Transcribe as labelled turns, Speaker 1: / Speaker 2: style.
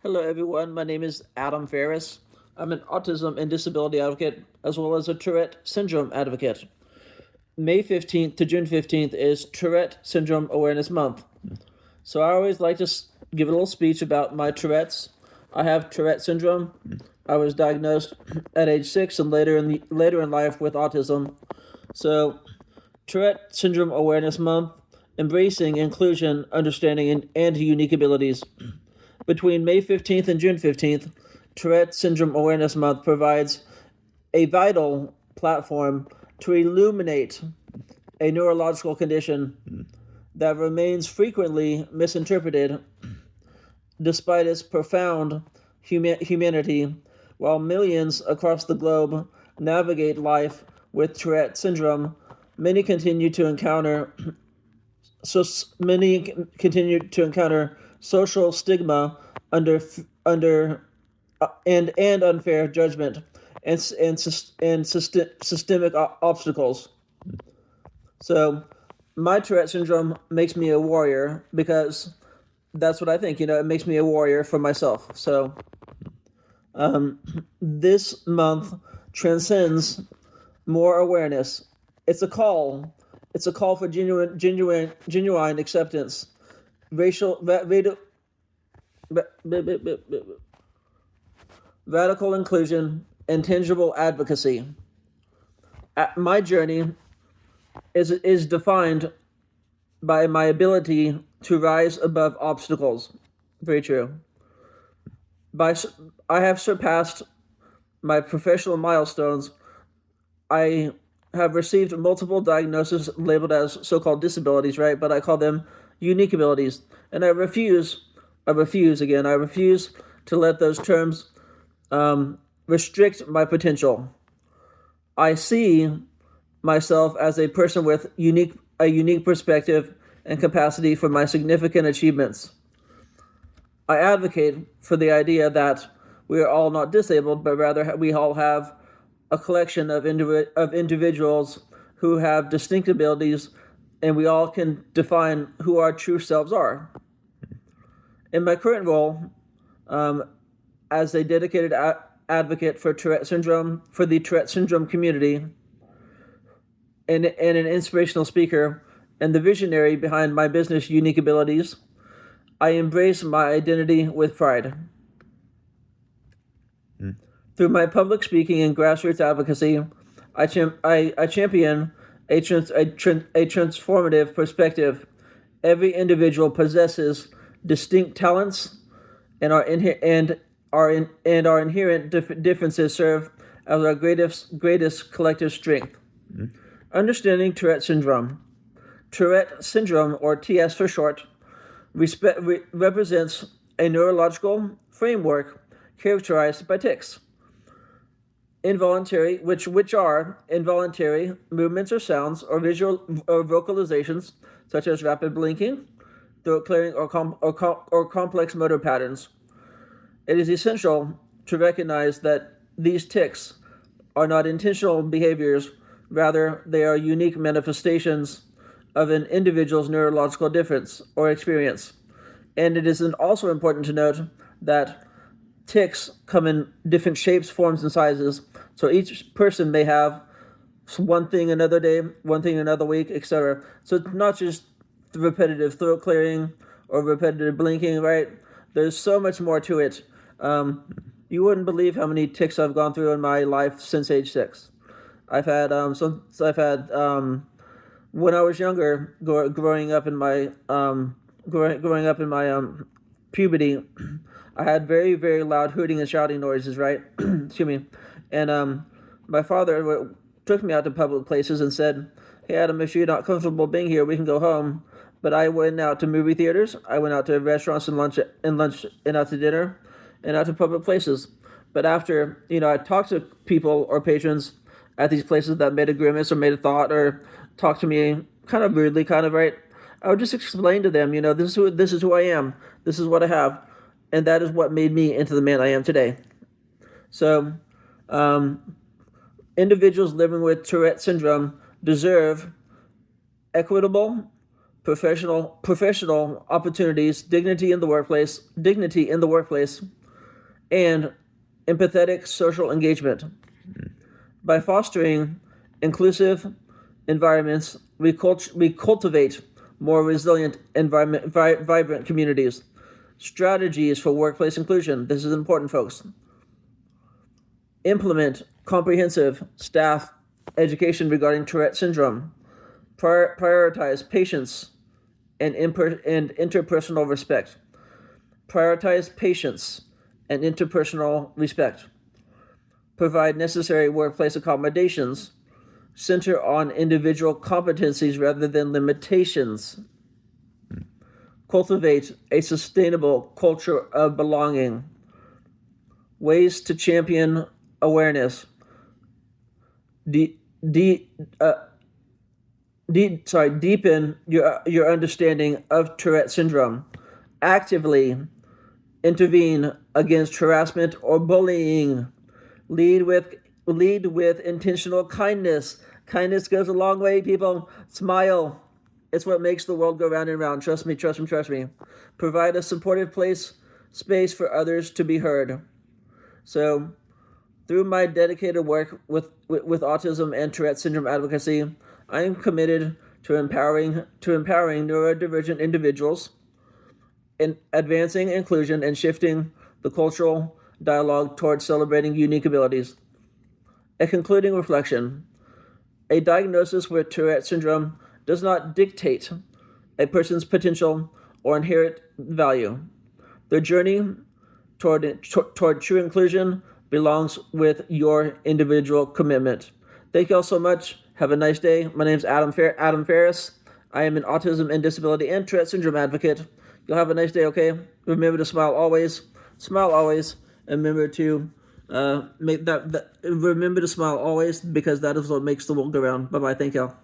Speaker 1: Hello, everyone. My name is Adam Farris. I'm an autism and disability advocate, as well as a Tourette Syndrome advocate. May 15th to June 15th is Tourette Syndrome Awareness Month. So I always like to give a little speech about my Tourette's. I have Tourette syndrome. I was diagnosed at age 6 and later in life with autism. So Tourette Syndrome Awareness Month, embracing inclusion, understanding, and unique abilities. Between May 15th and June 15th, Tourette Syndrome Awareness Month provides a vital platform to illuminate a neurological condition that remains frequently misinterpreted despite its profound humanity, while millions across the globe navigate life with Tourette syndrome. Many continue to encounter social stigma under and unfair judgment and systemic obstacles. So, my Tourette syndrome makes me a warrior because that's what I think. It makes me a warrior for myself. So, this month transcends more awareness. It's a call. It's a call for genuine acceptance, radical inclusion, and tangible advocacy. My journey is defined by my ability to rise above obstacles. Very true. I have surpassed my professional milestones. I have received multiple diagnoses labeled as so-called disabilities, right? But I call them unique abilities. And I refuse to let those terms restrict my potential. I see myself as a person with a unique perspective and capacity for my significant achievements. I advocate for the idea that we are all not disabled, but rather we all have a collection of individuals who have distinct abilities, and we all can define who our true selves are. In my current role, as a dedicated advocate for Tourette syndrome, for the Tourette syndrome community, and an inspirational speaker, and the visionary behind my business, Unique Abilities, I embrace my identity with pride. Through my public speaking and grassroots advocacy, I champion a transformative perspective. Every individual possesses distinct talents, and our inherent differences serve as our greatest collective strength. Understanding Tourette syndrome. Tourette syndrome, or TS for short, represents a neurological framework characterized by tics. Which are involuntary movements or sounds or visual or vocalizations, such as rapid blinking, throat clearing, or complex motor patterns. It is essential to recognize that these tics are not intentional behaviors, rather they are unique manifestations of an individual's neurological difference or experience. And it is also important to note that tics come in different shapes, forms, and sizes. So each person may have one thing another day, one thing another week, etc. So it's not just repetitive throat clearing or repetitive blinking, right? There's so much more to it. You wouldn't believe how many tics I've gone through in my life since age 6. I've had when I was younger, growing up in my puberty, I had very, very loud hooting and shouting noises, right? Excuse me. And my father took me out to public places and said, "Hey, Adam, if you're not comfortable being here, we can go home." But I went out to movie theaters. I went out to restaurants and out to dinner, and out to public places. But after, I talked to people or patrons at these places that made a grimace or made a thought or talked to me kind of rudely, kind of, right? I would just explain to them, this is who I am. This is what I have. And that is what made me into the man I am today. So, individuals living with Tourette syndrome deserve equitable, professional opportunities, dignity in the workplace, and empathetic social engagement. By fostering inclusive environments, we cultivate more resilient vibrant communities. Strategies for workplace inclusion. This is important, folks. Implement comprehensive staff education regarding Tourette syndrome. Prioritize patience and interpersonal respect. Prioritize patience and interpersonal respect. Provide necessary workplace accommodations. Center on individual competencies rather than limitations. Cultivate a sustainable culture of belonging. Ways to champion awareness. Deepen your understanding of Tourette syndrome. Actively intervene against harassment or bullying. Lead with intentional kindness. Kindness goes a long way, people. Smile. It's what makes the world go round and round. Trust me. Provide a supportive space for others to be heard. So, through my dedicated work with autism and Tourette syndrome advocacy, I am committed to empowering neurodivergent individuals, in advancing inclusion and shifting the cultural dialogue towards celebrating unique abilities. A concluding reflection. A diagnosis with Tourette syndrome does not dictate a person's potential or inherent value. The journey toward true inclusion belongs with your individual commitment. Thank you all so much. Have a nice day. My name is Adam Farris. I am an autism and disability and Tourette syndrome advocate. You'll have a nice day, okay? Remember to smile always. Smile always. And remember to remember to smile always, because that is what makes the world go round. Bye-bye. Thank y'all.